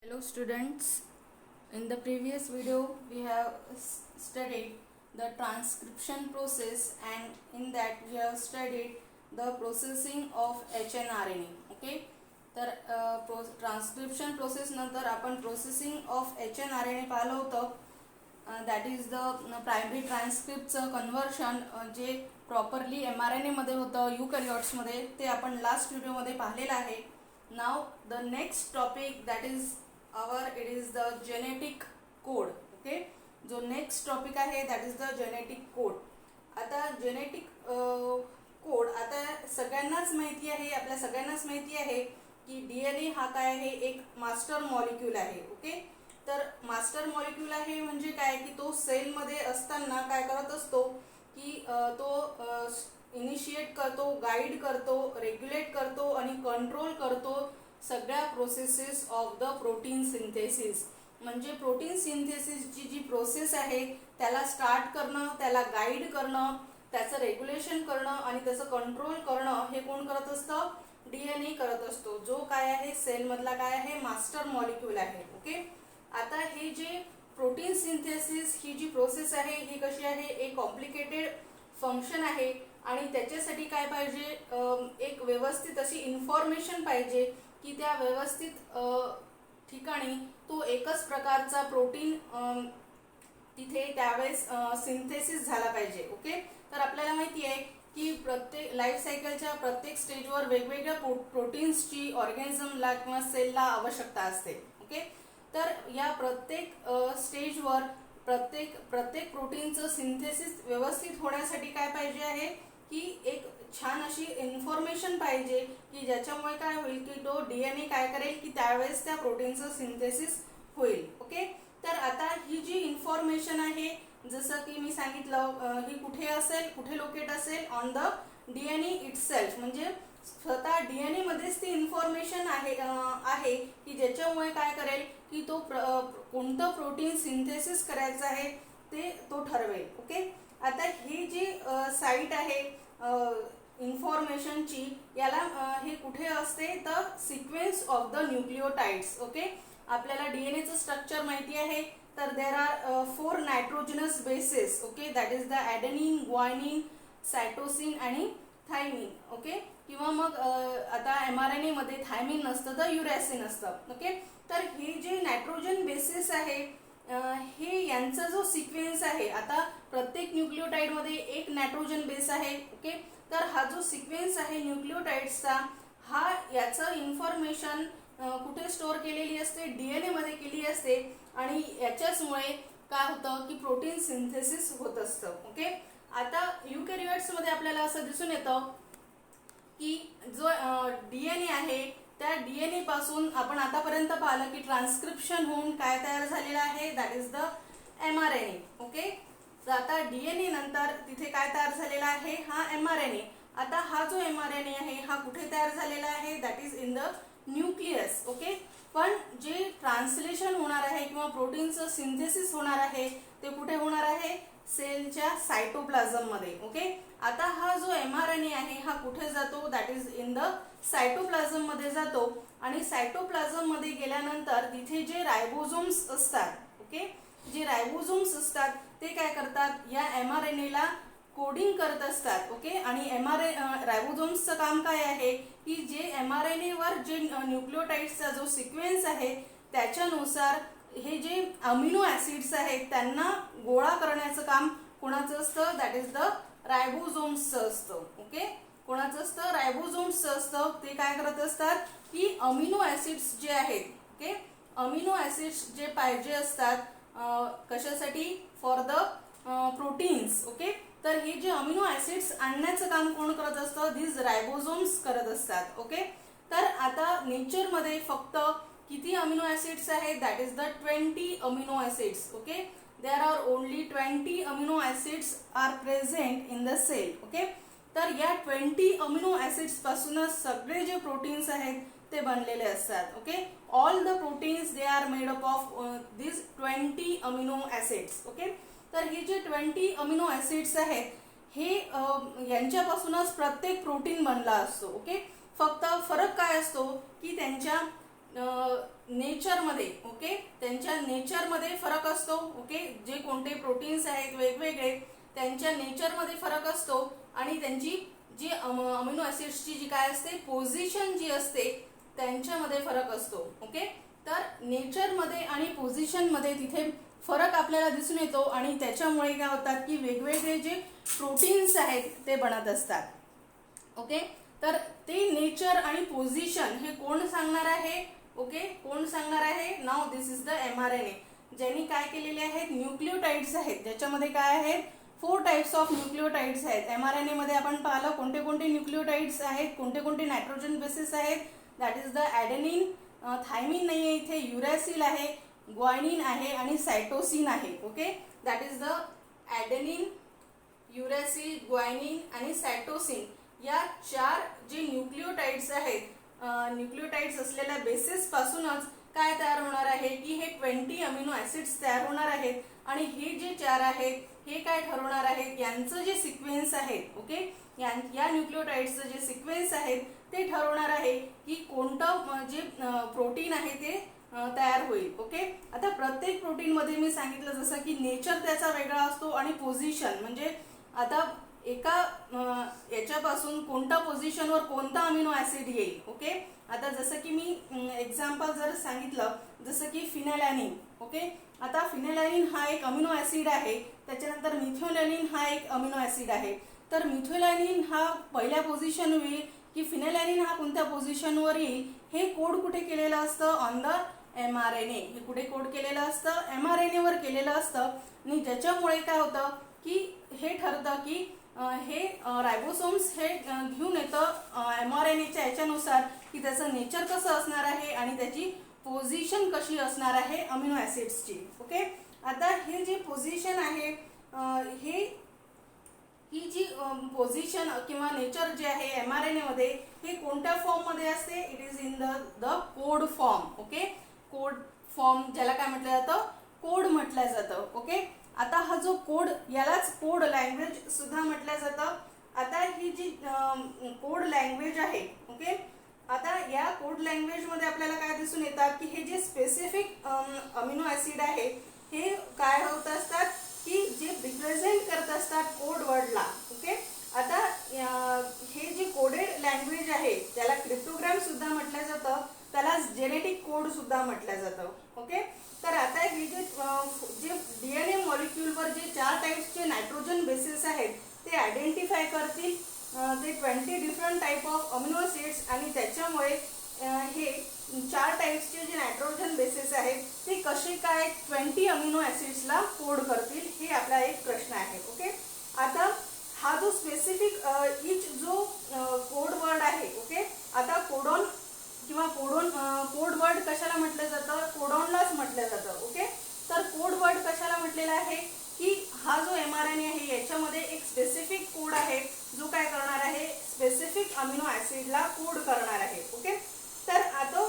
Hello students, in the previous video we have studied the transcription process, and in that we have studied the processing of HNRNA. Okay, तर transcription process नंतर आपण processing of HNRNA पाहिलं होतं. That is the primary ट्रान्स्क्रिप्टचं conversion जे properly mRNA मध्ये होतं यूकॅरियोट्समध्ये, ते आपण लास्ट व्हिडिओमध्ये पाहिलेलं आहे. नाव the next topic that is it is the genetic code. Okay, जो नेक्स्ट टॉपिक आहे that is the genetic code. आता जेनेटिक कोड आता सगळ्यांनाच माहिती आहे, आपल्या सगळ्यांनाच माहिती आहे की DNA हा काय आहे, एक मास्टर मॉलिक्यूल आहे. ओके, तर मास्टर मॉलिक्यूल आहे म्हणजे काय की तो सेलमध्ये असताना काय करत असतो की तो इनिशिएट करतो, गाईड करतो, रेग्युलेट करतो आणि कंट्रोल करतो सगळ्या processes of the protein synthesis. म्हणजे प्रोटीन सिंथेसिसची जी प्रोसेस आहे त्याला स्टार्ट करणं, त्याला गाईड करणं, त्याचं रेग्युलेशन करणं आणि त्याचं कंट्रोल करणं हे कोण करत असतं, DNA करत असतो, जो काय आहे सेलमधला काय आहे मास्टर मॉलिक्यूल आहे. ओके, आता हे जे प्रोटीन सिंथेसिस ही जी प्रोसेस आहे ही कशी आहे, एक कॉम्प्लिकेटेड फंक्शन आहे आणि त्याच्यासाठी काय पाहिजे, एक व्यवस्थित अशी इन्फॉर्मेशन पाहिजे की त्या व्यवस्थित ठिकाणी तो एकच प्रकारचा प्रोटीन तिथे त्यावेळेस सिंथेसिस झाला पाहिजे. ओके, तर आपल्याला माहिती आहे की प्रत्येक लाईफ सायकलच्या प्रत्येक स्टेजवर वेगवेगळ्या प्रोटीन्सची ऑर्गॅनिझमला किंवा सेलला आवश्यकता असते. ओके, तर या प्रत्येक स्टेजवर प्रत्येक प्रोटीनचं सिंथेसिस व्यवस्थित होण्यासाठी काय पाहिजे आहे की एक छान अशी इन्फॉर्मेशन पाहिजे की ज्याच्यामुळे काय होईल की तो DNA काय करेल की त्यावेळेस त्या प्रोटीनचं सिंथेसिस होईल. ओके, तर आता ही जी इन्फॉर्मेशन आहे जसं की मी सांगितलं ही कुठे असेल, कुठे लोकेट असेल, ऑन द DNA इटसेल्फ. म्हणजे स्वतः DNA मध्येच ती इन्फॉर्मेशन आहे की ज्याच्यामुळे काय करेल की तो कोणतं प्रोटीन सिंथेसिस करायचं आहे ते तो ठरवेल. ओके, आता ही जी साईट आहे इन्फॉर्मेशनची, याला हे कुठे असते तर sequence of the nucleotides. Okay, आपल्याला DNAचं स्ट्रक्चर माहिती आहे, तर there are 4 nitrogenous bases. Okay, that is the adenine, guanine, cytosine आणि थायमिन. ओके, किंवा मग आता mRNA मध्ये थायमिन नसतं तर युरॅसिन असतं. ओके, तर हे जे नायट्रोजन बेसिस आहे हे यांचा जो सिक्वेन्स आहे, आता प्रत्येक न्यूक्लिओटाइड मध्ये एक नायट्रोजन बेस आहे. ओके, तर हा जो सिक्वेन्स आहे न्यूक्लिओटाइड्सचा, हा याचं इन्फॉर्मेशन कुठे स्टोअर केलेली असते, DNA मध्ये केली असते आणि याच्याचमुळे काय होतं की प्रोटीन सिंथेसिस होत असतं. ओके, आता युकॅरियोट्स मध्ये आपल्याला असं दिसून येतं की जो DNA आहे त्या DNA पासून आपण आतापर्यंत पाहिलं की ट्रान्स्क्रिप्शन होऊन काय तयार झालेलं आहे, that is the mRNA. Okay, तर आता DNA नंतर तिथे काय तयार झालेला आहे, हा mRNA. आता हा जो mRNA आहे हा कुठे तयार झालेला आहे, that is in the nucleus. Okay, पण जे ट्रान्सलेशन होणार आहे किंवा प्रोटीनचं सिंथेसिस होणार आहे ते कुठे होणार आहे, सेलच्या सायटोप्लाझम मध्ये. ओके, आता हा जो mRNA आहे हा कुठे जातो, that is in the cytoplasm मध्ये जातो आणि सायटोप्लाझम मध्ये गेल्यानंतर तिथे जे रायबोझोम्स असतात, ओके, जे रायबोझोम्स असतात ते काय करतात, या mRNA ला कोडिंग करत असतात. ओके, आणि रायबोझोम्सचं काम काय आहे की जे mRNA वर जे न्यूक्लिओटाइड्सचा जो सिक्वेन्स आहे त्याच्यानुसार हे जे अमिनो ऍसिड्स आहेत त्यांना गोळा करण्याचं काम कोणाचं असतं, दॅट इज द रायबोझोम्सचं असतं. ओके, कोणाचं असतं, रायबोझोम्सचं असतं. ते काय करत असतात की अमिनो ऍसिड्स जे आहेत, ओके, अमिनो ऍसिड्स जे पाहिजे असतात कशासाठी, फॉर द प्रोटीन्स. ओके, तर हे जे अमिनो ऍसिड्स आणण्याचं काम कोण करत असतं, दिस रायबोझोम्स करत असतात. ओके, तर आता नेचरमध्ये फक्त किती अमिनो ऍसिड्स आहेत, that is the 20 amino acids. Okay, there are only 20 amino acids are present in the cell. Okay, तर या 20 अमिनो ऍसिड्स पासूनच सगळे जे प्रोटीन्स आहेत ते बनलेले असतात. Okay, all the proteins they are made up of this 20 amino acids. Okay, तर हे जे 20 अमिनो ऍसिड्स आहेत हे यांच्यापासूनच प्रत्येक प्रोटीन बनला असतो. ओके, फक्त फरक काय असतो की त्यांच्या नेचरमध्ये, ओके, त्यांच्या नेचरमध्ये फरक असतो. ओके, जे कोणते प्रोटीन्स आहेत वेगवेगळे त्यांच्या नेचरमध्ये फरक असतो आणि त्यांची जी अमिनो ॲसिड्सची जी काय असते पोझिशन जी असते त्यांच्यामध्ये फरक असतो. ओके, तर नेचरमध्ये आणि पोझिशनमध्ये तिथे फरक आपल्याला दिसून येतो आणि त्याच्यामुळे काय होतात की वेगवेगळे जे प्रोटीन्स आहेत ते बनत असतात. ओके, तर ते नेचर आणि पोझिशन हे कोण सांगणार आहे? ओके, कोण सांगणार आहे? Now this is the mRNA, ज्यांनी काय केलेले आहेत न्यूक्लिओटाइड्स आहेत, ज्याच्यामध्ये काय आहेत 4 टाइप्स ऑफ न्यूक्लिओटाइड्स आहेत. mRNA मध्ये आपण पाहिलं कोणते कोणते न्यूक्लिओटाइड्स आहेत, कोणते कोणते नायट्रोजन बेसिस आहेत. दॅट इज द ॲडेनिन, थायमिन नाही आहे इथे, युरॅसिल आहे, ग्वायनिन आहे आणि सायटोसिन आहे. ओके, दॅट इज द ॲडेनिन, युरॅसिल, ग्वायनिन आणि सायटोसिन या 4 जे न्यूक्लिओटाइड्स आहेत, न्यूक्लिओटाइड्स असलेल्या बेसिस पासूनच काय तयार होणार आहे की हे 20 अमिनो ॲसिड्स तयार होणार आहेत आणि हे जे 4 आहेत हे काय ठरवणार आहेत यांचं जे सिक्वेन्स आहे. ओके, या न्यूक्लिओटाइड्सचं जे सिक्वेन्स आहेत ते ठरवणार आहे की कोणतं जे प्रोटीन आहे ते तयार होईल. ओके, आता प्रत्येक प्रोटीन मध्ये मी सांगितलं जसं की नेचर त्याचा वेगळा असतो आणि पोझिशन म्हणजे आता एका याच्यापासून कोणत्या पोझिशनवर कोणता अमिनो ॲसिड येईल. ओके, आता जसं की मी एक्झाम्पल जर सांगितलं जसं की फिनालॅनिन. ओके, आता फिनालॅनिन हा एक अमिनो ॲसिड आहे, त्याच्यानंतर मिथोलॅनिन हा एक अमिनो ॲसिड आहे. तर मिथोलॅनिन हा पहिल्या पोझिशनवर येईल की फिनालॅनिन हा कोणत्या पोझिशनवर येईल हे कोड कुठे केलेलं असतं ऑन द mRNA. हे कुठे कोड केलेलं असतं mRNA वर केलेलं असतं आणि ज्याच्यामुळे काय होतं की हे ठरतं की हे रायबोसोम्स हे घेऊन येतं mRNAच्या याच्यानुसार की त्याचं नेचर कसं असणार आहे आणि त्याची पोझिशन कशी असणार आहे अमिनो ॲसिड्सची. ओके, आता हे जे पोझिशन आहे ही जी पोझिशन किंवा नेचर जे आहे mRNA मध्ये हे कोणत्या फॉर्म मध्ये असते? It is in the code form. Okay, code form ज्याला काय म्हटलं जातं कोड म्हटलं जातं. ओके, आता हा जो कोड यालाच कोड लँग्वेज सुद्धा म्हटलं जातं. आता ही जी कोड लँग्वेज आहे, ओके, आता या कोड लँग्वेज मध्ये आपल्याला काय दिसून येतात की हे जे स्पेसिफिक अमिनो ॲसिड आहे हे काय होत असतात की जे रिप्रेझेंट करत असतात कोड वर्डला. ओके, आता हे जे कोडेड लँग्वेज आहे त्याला क्रिप्टोग्राम सुद्धा म्हटलं जातं, त्याला जेनेटिक कोड सुद्धा म्हटलं जातं. ओके, तर आता हे जे DNA मॉलिक्यूलवर जे 4 टाइप्सचे नायट्रोजन बेसिस आहेत ते आयडेंटिफाय करतील ते 20 different type of amino acids आणि त्याच्यामुळे हे 4 टाइप्सचे जे नायट्रोजन बेसिस आहेत ते कसे काय 20 अमिनो ॲसिड्सला कोड करतील हे आपला एक प्रश्न आहे. ओके, आता हा जो स्पेसिफिक इच जो कोड वर्ड आहे. ओके, आता कोडॉन किंवा कोड वर्ड कशाला म्हटलं जातं? कोडॉनलाच म्हटलं जातं. ओके, तर कोड वर्ड कशाला म्हटलेला आहे की हा जो mRNA आहे याच्यामध्ये एक स्पेसिफिक कोड आहे जो काय करणार आहे स्पेसिफिक अमिनो ॲसिडला कोड करणार आहे. ओके, तर आता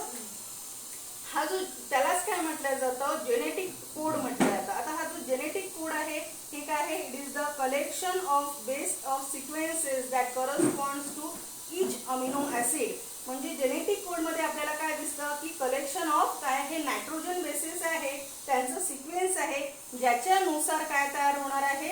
हा जो त्यालाच काय म्हटलं जातं जेनेटिक कोड म्हटलं जातं. आता हा जो जेनेटिक कोड आहे हे काय आहे? It is the collection of base of sequences that corresponds to each amino acid. म्हणजे जेनेटिक कोड मध्ये आपल्याला काय दिसतं की कलेक्शन ऑफ काय हे नायट्रोजन बेसिस आहे त्यांचं सिक्वेन्स आहे ज्याच्यानुसार काय तयार होणार आहे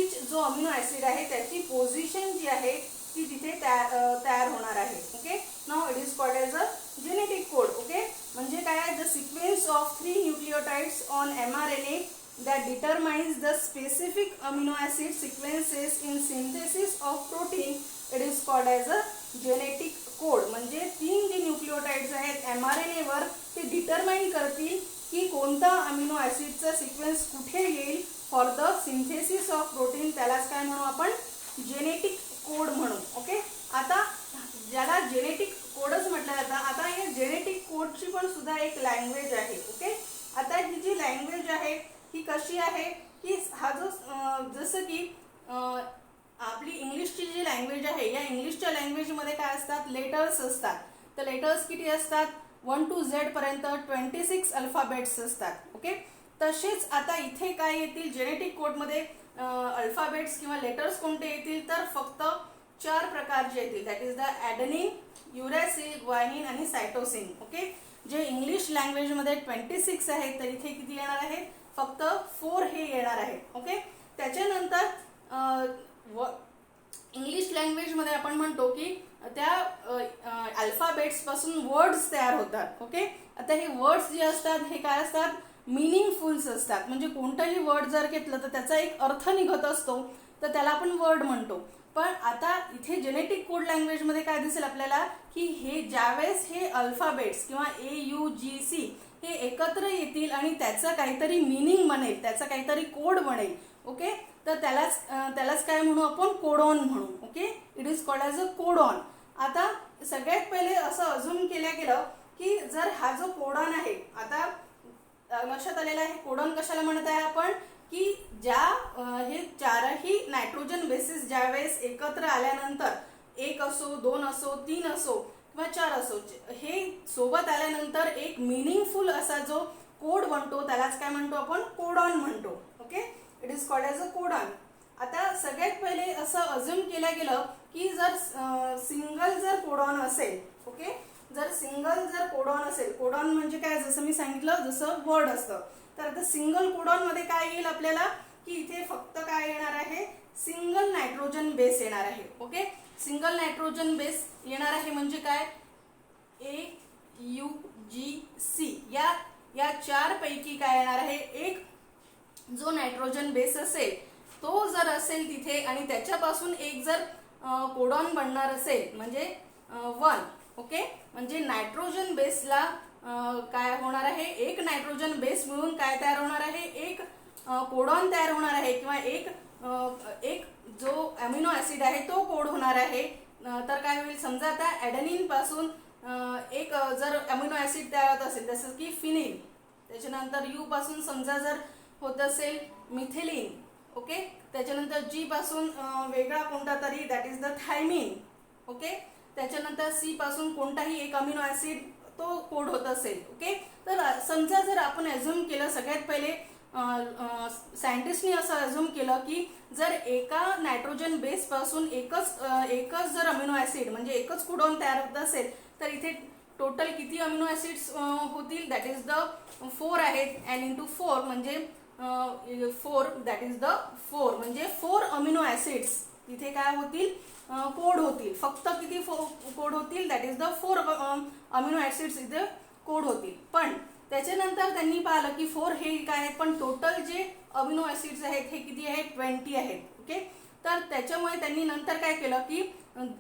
इच जो अमिनो ॲसिड आहे त्याची पोझिशन जी आहे ती तिथे तयार होणार आहे. Okay, now it is called as a genetic code. Okay, म्हणजे काय the sequence of 3 nucleotides on mRNA that determines the specific amino acid sequences in synthesis of protein. It is called as a genetic code. म्हणजे 3 जे न्यूक्लिओटाइड्स आहेत mRNA वर ते determine करतील की कोणता अमिनो ॲसिडचा सिक्वेन्स कुठे येईल for the synthesis of protein. त्यालाच काय म्हणू आपण जेनेटिक कोड म्हणू. ओके, आता ज्याला जेनेटिक कोडच म्हटलं जातं. आता या जेनेटिक कोडची पण सुद्धा एक लँग्वेज आहे. ओके, आता ही जी लँग्वेज आहे ही कशी आहे की हा जो जसं की आपली इंग्लिशची जी लँग्वेज आहे या इंग्लिशच्या लँग्वेजमध्ये काय असतात लेटर्स असतात. तर लेटर्स किती असतात 1 to Z पर्यंत 26 अल्फाबेट्स असतात. ओके, तसेच आता इथे काय येतील जेनेटिक कोडमध्ये अल्फाबेट्स किंवा लेटर्स कोणते येतील तर फक्त 4 प्रकारचे येतील. दॅट इज द ॲडेनिन, युरॅसिल, ग्वायनिन आणि सायटोसिन. ओके, जे इंग्लिश लँग्वेजमध्ये 26 आहे, तर इथे किती येणार आहे, फक्त 4 हे येणार आहे. ओके. त्याच्यानंतर इंग्लिश लँग्वेजमध्ये आपण म्हणतो की त्या अल्फाबेट्स पासून वर्ड्स तयार होतात. ओके. आता हे वर्ड्स जे असतात हे काय असतात, मिनिंगफुल्स असतात. म्हणजे कोणतंही वर्ड जर घेतलं तर त्याचा एक अर्थ निघत असतो, तर त्याला आपण वर्ड म्हणतो. पण आता इथे जेनेटिक कोड लँग्वेजमध्ये काय दिसेल आपल्याला, की हे ज्यावेळेस हे अल्फाबेट्स किंवा AUGC हे एकत्र येतील आणि त्याचं काहीतरी मिनिंग बनेल, त्याचा काहीतरी कोड बनेल. ओके. तर त्यालाच काय म्हणू आपण, कोडॉन म्हणू. Okay. It is called as a codon. आता सगळ्यात पहिले असं अजून केलं गेलं की जर हा जो कोडॉन आहे, आता लक्षात आलेला आहे कोडॉन कशाला म्हणत आहे आपण, की ज्या हे चारही नायट्रोजन बेसिस ज्यावेळेस एकत्र आल्यानंतर 1 असो, 2 असो, 3 असो किंवा 4 असो, हे सोबत आल्यानंतर एक मिनिंगफुल असा जो कोड बनतो त्यालाच काय म्हणतो आपण, कोडॉन म्हणतो. Okay. It is called as a codon. आता सगळ्यात पहिले असं अज्युम केलं गेलं की जर सिंगल जर कोडॉन असेल, ओके, जर सिंगल जर कोडॉन असेल, कोडॉन म्हणजे काय, जसं मी सांगितलं जसं वर्ड असतं, तर आता सिंगल कोडॉन मध्ये काय येईल आपल्याला, की इथे फक्त काय येणार आहे, सिंगल नायट्रोजन बेस येणार आहे. ओके. सिंगल नायट्रोजन बेस येणार आहे म्हणजे काय, AUGC या 4 पैकी काय येणार आहे, एक जो नायट्रोजन बेस असेल तो जर असेल तिथे आणि त्याच्यापासून एक जर कोडॉन बनणार असेल म्हणजे 1. ओके. म्हणजे नायट्रोजन बेसला काय होणार आहे, एक नायट्रोजन बेस मिळून काय तयार होणार आहे, एक कोडॉन तयार होणार आहे किंवा एक जो अमिनो ऍसिड आहे तो कोड होणार आहे. तर काय होईल, समजा आता ॲडेनिन पासून एक जर अमिनो ऍसिड तयार होत असेल जसं की फिनिल, त्याच्यानंतर U पासून समजा जर होत असेल मिथिलिन. ओके. त्याच्यानंतर G पासून वेगळा कोणता तरी, that is the thymine. Okay. त्याच्यानंतर C पासून कोणताही एक अमिनो ऍसिड तो कोड होत असेल. ओके. तर समजा जर आपण अज्युम केलं, सगळ्यात पहिले सायंटिस्टनी असं अज्युम केलं की जर एका नायट्रोजन बेस पासून एकच जर अमिनो ऍसिड म्हणजे एकच कोडॉन तयार होत असेल, तर इथे टोटल किती अमिनो ऍसिड्स होतील, दॅट इज द 4 आहेत. अँड इंटू 4 म्हणजे 4, दॅट इज द 4 म्हणजे 4 अमिनो ऍसिड्स इथे काय होतील, कोड होतील. फक्त किती कोड होतील, that is the 4 amino acids इथे कोड होतील. पण त्याच्यानंतर त्यांनी पाहिलं की 4 हे काय आहेत, पण टोटल जे अमिनो ऍसिड्स आहेत हे किती आहेत, 20 आहेत. ओके. तर त्याच्यामुळे त्यांनी नंतर काय केलं की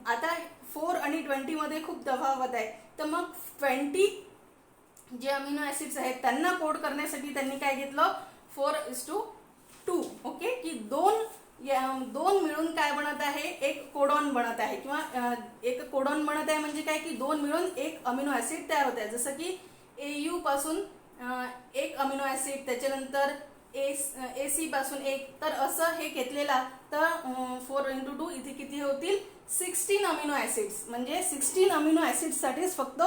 आता 4 आणि 20 मध्ये खूप तफावत आहे, तर मग 20 जे अमिनो ऍसिड्स आहेत त्यांना कोड करण्यासाठी त्यांनी काय घेतलं, 4:2. ओके. की दोन मिळून काय बनत आहे, एक कोडॉन बनत आहे किंवा एक कोडॉन बनत आहे म्हणजे काय की 2 मिळून एक अमिनो ऍसिड तयार होत आहे. जसं की AU पासून एक अमिनो ऍसिड, त्याच्यानंतर AC पासून एक, तर असं हे घेतलेला तर 4:2 इथे किती होतील, 16 अमिनो ऍसिड्स. म्हणजे 16 अमिनो ऍसिड्स साठीच फक्त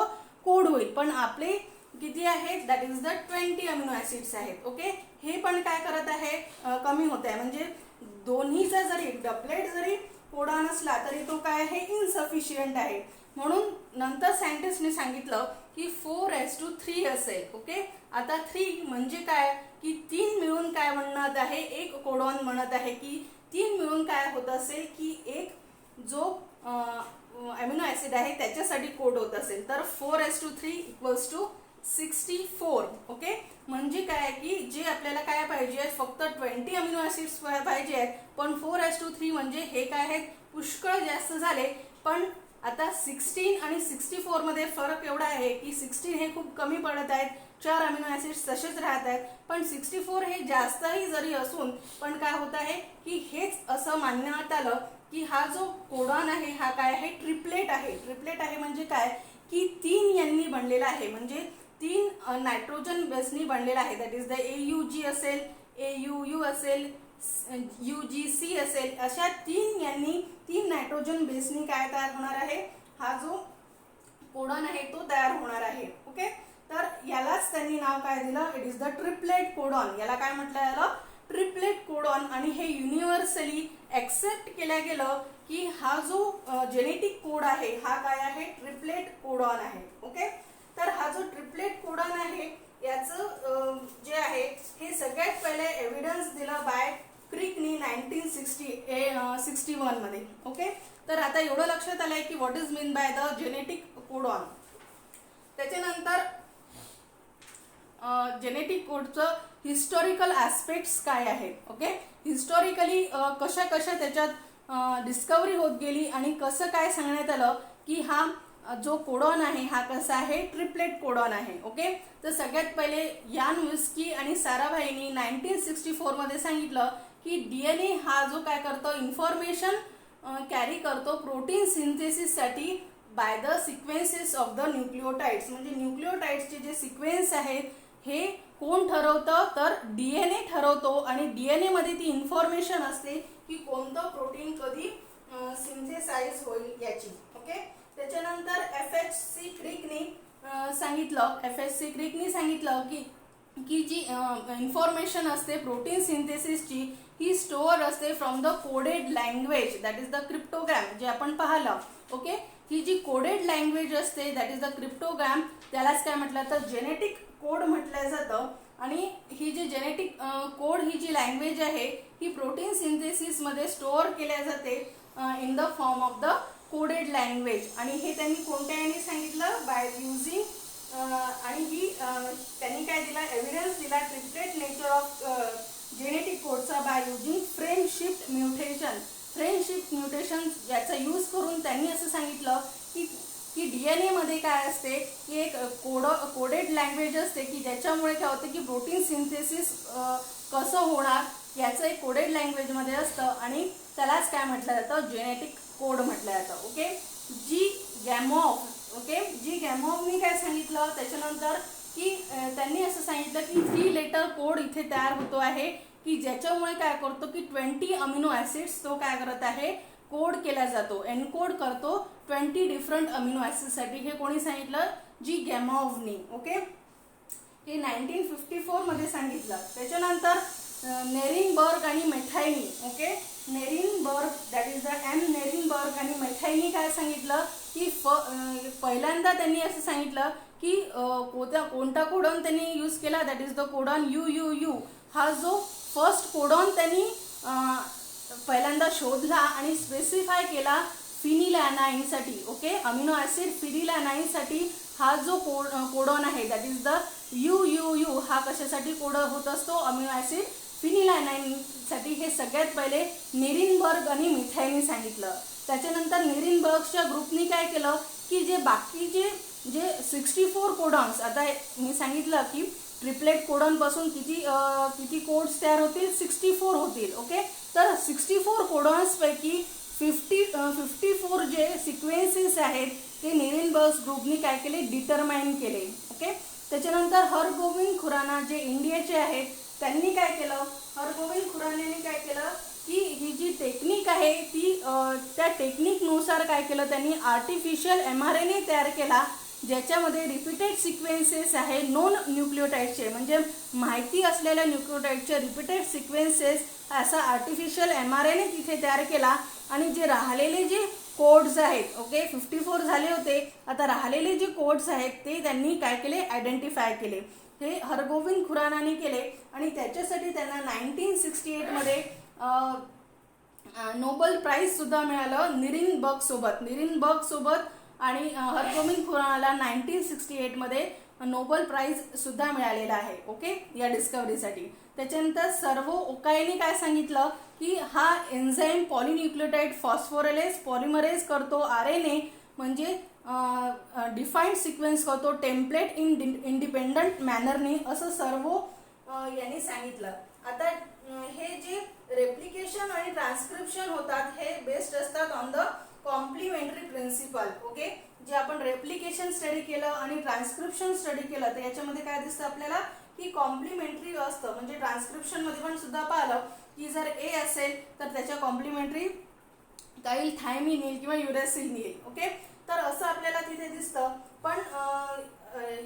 कोड होईल, पण आपले किती आहेत, that is the 20 amino acids आहेत. ओके. हे पण काय करत आहे, कमी होत आहे. म्हणजे दोन्हीचा जरी डबलेट जरी कोडॉन असला तरी तो काय आहे, इनसफिशियंट आहे. म्हणून नंतर सायंटिस्टने सांगितलं की 4:3 असेल. ओके. आता 3 म्हणजे काय की 3 मिळून काय बनत आहे, एक कोडॉन बनत आहे. की 3 मिळून काय होत असेल की एक जो अमिनो ऍसिड आहे त्याच्यासाठी कोड होत असेल. तर 4:3 = 64. ओके. म्हणजे काय की जे आपल्याला काय पाहिजे, फक्त 20 अमिनो ऍसिड्स पाहिजे आहेत, पण 4:3 म्हणजे हे काय आहेत, पुष्कळ जास्त झाले. पण आता 16 आणि 64 मध्ये फरक एवढा आहे की 16 हे खूप कमी पडत आहेत, 4 अमिनो ऍसिड्स तसेच राहत आहेत. पण 64 हे जास्तही जरी असून पण काय होत आहे की हेच असं मानण्यात आलं की हा जो कोडॉन आहे हा काय आहे, ट्रिपलेट आहे. ट्रिपलेट आहे म्हणजे काय की 3 यांनी बनलेला आहे, म्हणजे 3 नायट्रोजन बेसनी बनलेला आहे. दॅट इज द AUG असेल, AUU असेल, UGC असेल, अशा 3 नायट्रोजन बेसनी काय तयार होणार आहे, हा जो कोडॉन आहे तो तयार होणार आहे. ओके. तर यालाच त्यांनी नाव काय दिलं, it is the triplet codon. याला काय म्हटलं गेलं, ट्रिपलेट कोडॉन. आणि हे युनिव्हर्सली ऍक्सेप्ट केलं गेलं की हा जो जेनेटिक कोड आहे हा काय आहे, ट्रिपलेट कोडॉन आहे. ओके. तर हा जो ट्रिपलेट कोडॉन आहे याचं जे आहे हे सगळ्यात पहिले एव्हिडन्स दिलं बाय क्रिकनी 1961 मध्ये. ओके, तर आता एवढं लक्षात आलंय की what is mean by the genetic codon. त्याच्यानंतर जेनेटिक कोडचं हिस्टॉरिकल ॲस्पेक्ट्स काय आहेत. ओके, हिस्टॉरिकली कशा कशा त्याच्यात डिस्कवरी होत गेली आणि कसं काय सांगण्यात आलं की हा जो कोडॉन आहे हा कसा आहे, ट्रिपलेट कोडॉन आहे. ओके, तर सगळ्यात पहिले यान विस्की आणि साराभाईनी 1964 मध्ये सांगितलं की डीएनए हा जो काय करतो, इन्फॉर्मेशन कॅरी करतो प्रोटीन सिंथेसिससाठी by the sequences of the nucleotides. म्हणजे न्यूक्लिओटाइड्सचे जे सिक्वेन्स आहेत हे कोण ठरवतं, तर डीएनए ठरवतो. आणि डीएनए मध्ये ती इन्फॉर्मेशन असते की कोणतं प्रोटीन कधी सिंथेसाइज होईल याची. ओके, त्याच्यानंतर एफ.एच.सी. क्रिकनी सांगितलं की जी इन्फॉर्मेशन असते प्रोटीन सिंथेसिसची ही स्टोअर असते from the coded language that is the cryptogram, जे आपण पाहिलं. ओके, ही जी कोडेड लँग्वेज असते दॅट इज द क्रिप्टोग्राम, त्यालाच काय म्हटलं तर जेनेटिक कोड म्हटलं जातं. आणि ही जी जेनेटिक कोड ही जी लँग्वेज आहे ही प्रोटीन सिंथेसिसमध्ये स्टोअर केल्या जाते in the form of the coded language. आणि हे त्यांनी कोणत्या याने सांगितलं, बाय युझिंग आणि ही त्यांनी काय दिला, एव्हिडन्स दिला ट्रिपलेट नेचर ऑफ जेनेटिक कोडचा by using frame shift mutation. Frame shift mutation याचा यूज करून त्यांनी असं सांगितलं की डीएनए मध्ये काय असते की एक कोडेड लँग्वेज असते की ज्याच्यामुळे काय होतं की प्रोटीन सिंथेसिस कसं होणार याचं एक कोडेड लँग्वेजमध्ये असतं आणि त्यालाच काय म्हटलं जातं, जेनेटिक कोड म्हटलं जातं. ओके, जी गॅमॉव्हनी काय सांगितलं त्याच्यानंतर की त्यांनी असं सांगितलं की 3 लेटर कोड इथे तयार होतो आहे की ज्याच्यामुळे काय करतो की 20 अमिनो ॲसिड्स तो काय करत आहे, कोड केला जातो, एनकोड करतो 20 डिफरंट अमिनो ॲसिडसाठी. हे कोणी सांगितलं, जी गॅमॉव्हनी. ओके, हे 1954 मध्ये सांगितलं. त्याच्यानंतर नेरिनबर्ग आणि मेथायनी. ओके, नेरिनबर्ग दॅट इज द नेरिनबर्ग आणि मेथायनी काय सांगितलं की पहिल्यांदा त्यांनी असं सांगितलं की कोणता कोडॉन त्यांनी यूज केला, that is the codon UUU. हा जो फर्स्ट कोडॉन त्यांनी पहिल्यांदा शोधला आणि स्पेसिफाय केला फिनिलॅनाइनसाठी. ओके, अमिनो ॲसिड फिनिलॅनाइनसाठी हा जो कोडॉन आहे दॅट इज द UUU हा कशासाठी कोड होत असतो, अमिनो ॲसिड फिनिलॅनाइनसाठी. हे सगळ्यात पहिले नेरिनबर्ग आणि मेथायनी सांगितलं. त्याच्यानंतर नेरिनबर्गच्या ग्रुपनी काय केलं की जे बाकीचे जे 64 कोडॉन्स, आता मी सांगितलं की ट्रिपलेट कोडॉन पासून किती कोड्स तयार होतील, 64 होतील. ओके, तर 64 कोडॉन्स पैकी 54 जे सिक्वेन्सेस आहेत ते नेरिनबर्ग ग्रुपनी काय केले, डिटरमाइन केले. ओके, त्याच्यानंतर हरगोविंद खुराना जे इंडियाचे आहेत त्यांनी काय केलं, हरगोविंद खुरानाने काय केलं की ही जी टेक्निक आहे ती त्या टेक्निकनुसार काय केलं त्यांनी आर्टिफिशियल mRNA तयार केला ज्याच्यामध्ये रिपीटेड सिक्वेन्सेस आहे नॉन न्यूक्लिओटाइडचे, म्हणजे माहिती असलेल्या न्यूक्लिओटाइडचे रिपीटेड सिक्वेन्सेस असा आर्टिफिशियल mRNA तिथे तयार केला. आणि जे राहिलेले जे कोड्स आहेत, ओके 54 झाले होते, आता राहिलेले जे कोड्स आहेत ते त्यांनी काय केले, आयडेंटिफाय केले. हे हरगोविंद खुरानाने केले आणि त्याच्यासाठी त्यांना 1968 मध्ये नोबेल प्राइज सुद्धा मिळालं निरिनबर्ग सोबत आणि हरगोविंद खुरानाला 1968 मध्ये नोबेल प्राइज सुद्धा मिळालेला आहे. ओके, या डिस्कवरीसाठी. त्याच्यानंतर सर्वो ओकायने काय सांगितलं की हा एन्झाईम पॉलिन्यूक्लियोटाइड फॉस्फोरेलेज पॉलिमरेज करतो RNA, म्हणजे डिफाईन्ड सिक्वेन्स करतो टेम्पलेट इंडिपेंडंट मॅनरने, असं सर्वो यांनी सांगितलं. आता हे जे रेप्लिकेशन आणि ट्रान्सक्रिप्शन होतात हे बेस्ड असतात on the complementary principle. Okay, जे आपण रेप्लिकेशन स्टडी केलं आणि ट्रान्सक्रिप्शन स्टडी केलं तर याच्यामध्ये काय दिसतं आपल्याला की कॉम्प्लिमेंटरी असतं. म्हणजे ट्रान्सक्रिप्शन मध्ये पण सुद्धा पाहिलं की जर A असेल तर त्याच्या कॉम्प्लिमेंटरी काही थायमिन येईल किंवा युरेसिल येईल. ओके, तर असं आपल्याला तिथे दिसतं. पण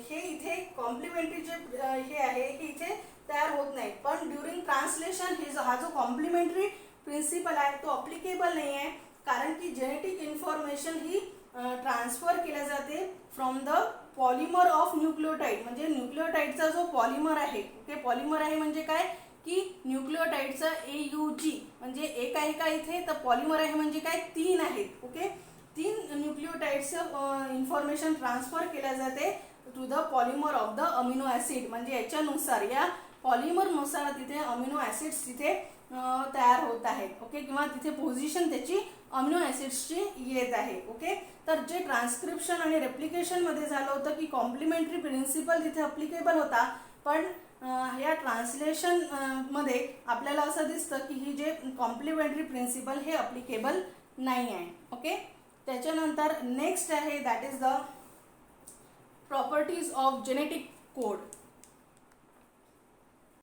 हे इथे कॉम्प्लिमेंटरी जे हे आहे हे इथे तयार होत नाही. पण ड्युरिंग ट्रान्सलेशन हा जो कॉम्प्लिमेंटरी प्रिन्सिपल आहे तो अप्लिकेबल नाही आहे, कारण की जेनेटिक इन्फॉर्मेशन ही ट्रान्सफर केल्या जाते from the polymer of nucleotide, म्हणजे न्यूक्लियोटाइडचा जो पॉलिमर आहे, ओके, पॉलिमर आहे म्हणजे काय की न्यूक्लियोटाइडचा AUG म्हणजे एक आहे का इथे, तर पॉलिमर आहे म्हणजे काय 3 आहेत, ओके, 3 न्यूक्लियोटाइड्सचं इन्फॉर्मेशन ट्रान्सफर केल्या जाते to the polymer of the amino acid, म्हणजे याच्यानुसार या पॉलिमरनुसार तिथे अमिनो ॲसिड्स तिथे तयार होत आहेत, ओके, किंवा तिथे पोझिशन त्याची अमिनो ॲसिड्सची येत आहे, ओके. तर जे ट्रान्सक्रिप्शन आणि रेप्लिकेशनमध्ये झालं होतं की कॉम्प्लिमेंटरी प्रिन्सिपल तिथे अप्लिकेबल होता, पण या ट्रान्सलेशन मध्ये आपल्याला असं दिसतं की ही जे कॉम्प्लिमेंटरी प्रिन्सिपल हे अप्लिकेबल नाही आहे, ओके. त्याच्यानंतर नेक्स्ट आहे that is the properties of genetic code.